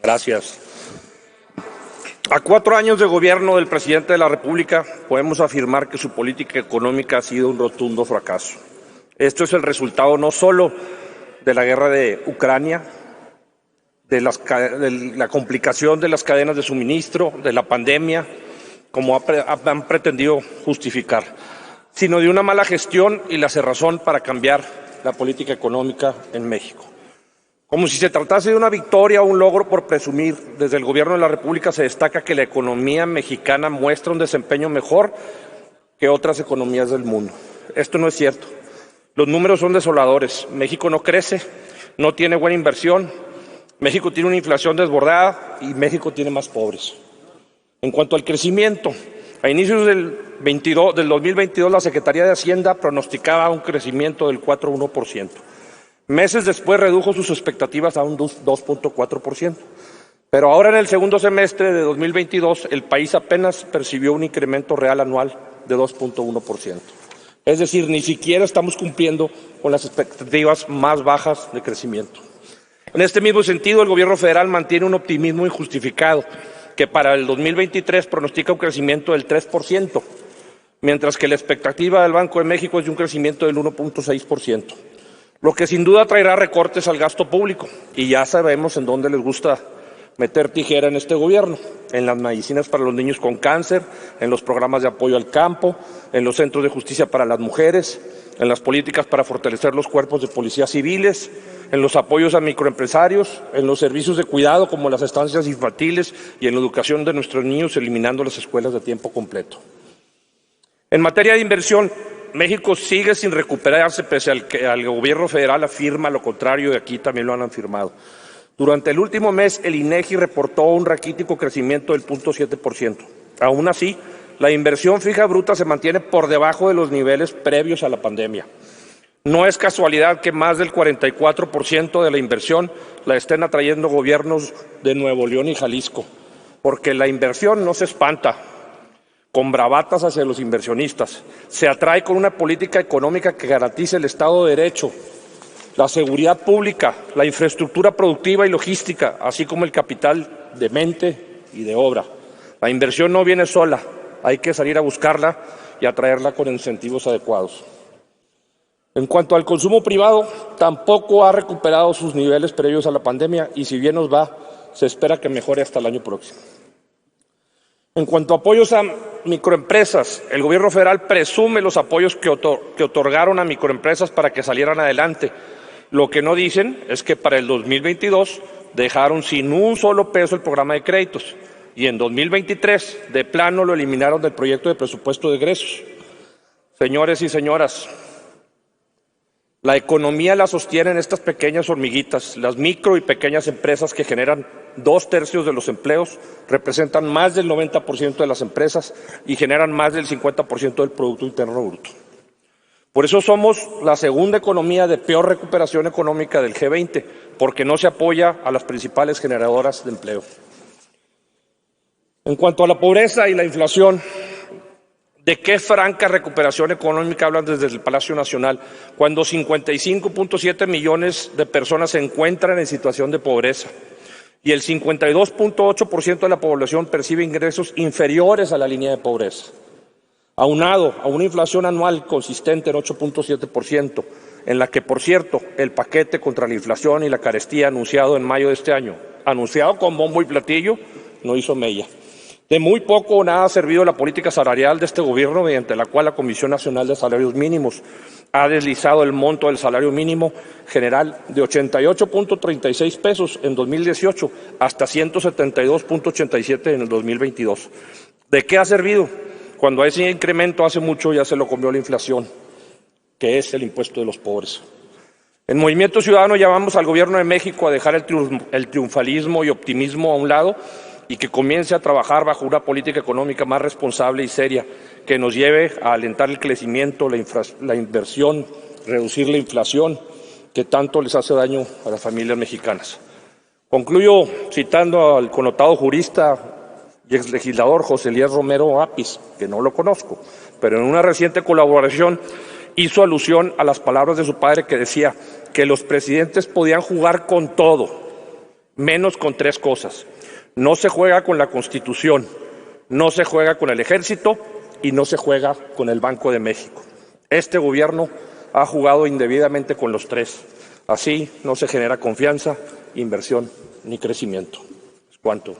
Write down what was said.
Gracias. A 4 años de gobierno del presidente de la República, podemos afirmar que su política económica ha sido un rotundo fracaso. Esto es el resultado no solo de la guerra de Ucrania, de la complicación de las cadenas de suministro, de la pandemia, como han pretendido justificar, sino de una mala gestión y la cerrazón para cambiar la política económica en México. Como si se tratase de una victoria o un logro por presumir, desde el Gobierno de la República se destaca que la economía mexicana muestra un desempeño mejor que otras economías del mundo. Esto no es cierto. Los números son desoladores. México no crece, no tiene buena inversión, México tiene una inflación desbordada y México tiene más pobres. En cuanto al crecimiento, a inicios del 2022 la Secretaría de Hacienda pronosticaba un crecimiento del 4,1%. Meses después redujo sus expectativas a un 2,4%. Pero ahora en el segundo semestre de 2022 el país apenas percibió un incremento real anual de 2,1%. Es decir, ni siquiera estamos cumpliendo con las expectativas más bajas de crecimiento. En este mismo sentido, el Gobierno federal mantiene un optimismo injustificado que para el 2023 pronostica un crecimiento del 3%, mientras que la expectativa del Banco de México es de un crecimiento del 1,6%. Lo que sin duda traerá recortes al gasto público, y ya sabemos en dónde les gusta meter tijera en este gobierno: en las medicinas para los niños con cáncer, en los programas de apoyo al campo, en los centros de justicia para las mujeres, en las políticas para fortalecer los cuerpos de policías civiles, en los apoyos a microempresarios, en los servicios de cuidado como las estancias infantiles y en la educación de nuestros niños, eliminando las escuelas de tiempo completo. En materia de inversión, México sigue sin recuperarse, pese al que el Gobierno federal afirma lo contrario, y aquí también lo han afirmado. Durante el último mes, el INEGI reportó un raquítico crecimiento del 0,7%. Aún así, la inversión fija bruta se mantiene por debajo de los niveles previos a la pandemia. No es casualidad que más del 44% de la inversión la estén atrayendo gobiernos de Nuevo León y Jalisco, porque la inversión no se espanta con bravatas hacia los inversionistas, se atrae con una política económica que garantice el Estado de Derecho, la seguridad pública, la infraestructura productiva y logística, así como el capital de mente y de obra. La inversión no viene sola, hay que salir a buscarla y atraerla con incentivos adecuados. En cuanto al consumo privado, tampoco ha recuperado sus niveles previos a la pandemia y si bien nos va, se espera que mejore hasta el año próximo. En cuanto a apoyos a microempresas, el Gobierno federal presume los apoyos que otorgaron a microempresas para que salieran adelante. Lo que no dicen es que para el 2022 dejaron sin un solo peso el programa de créditos y en 2023 de plano lo eliminaron del proyecto de presupuesto de egresos. Señores y señoras, la economía la sostienen estas pequeñas hormiguitas, las micro y pequeñas empresas que generan 2/3 de los empleos, representan más del 90% de las empresas y generan más del 50% del Producto Interno Bruto. Por eso somos la segunda economía de peor recuperación económica del G20, porque no se apoya a las principales generadoras de empleo. En cuanto a la pobreza y la inflación, ¿de qué franca recuperación económica hablan desde el Palacio Nacional cuando 55,7 millones de personas se encuentran en situación de pobreza y el 52,8% de la población percibe ingresos inferiores a la línea de pobreza? Aunado a una inflación anual consistente en 8,7%, en la que, por cierto, el paquete contra la inflación y la carestía anunciado en mayo de este año, anunciado con bombo y platillo, no hizo mella. De muy poco o nada ha servido la política salarial de este gobierno, mediante la cual la Comisión Nacional de Salarios Mínimos ha deslizado el monto del salario mínimo general de 88,36 pesos en 2018 hasta 172,87 en el 2022. ¿De qué ha servido? Cuando a ese incremento hace mucho ya se lo comió la inflación, que es el impuesto de los pobres. En Movimiento Ciudadano llamamos al Gobierno de México a dejar el triunfalismo y optimismo a un lado y que comience a trabajar bajo una política económica más responsable y seria que nos lleve a alentar el crecimiento, la inversión, reducir la inflación que tanto les hace daño a las familias mexicanas. Concluyo citando al connotado jurista y exlegislador José Elías Romero Apis, que no lo conozco, pero en una reciente colaboración hizo alusión a las palabras de su padre que decía que los presidentes podían jugar con todo, menos con tres cosas. No se juega con la Constitución, no se juega con el Ejército y no se juega con el Banco de México. Este gobierno ha jugado indebidamente con los tres. Así no se genera confianza, inversión ni crecimiento. Es cuanto.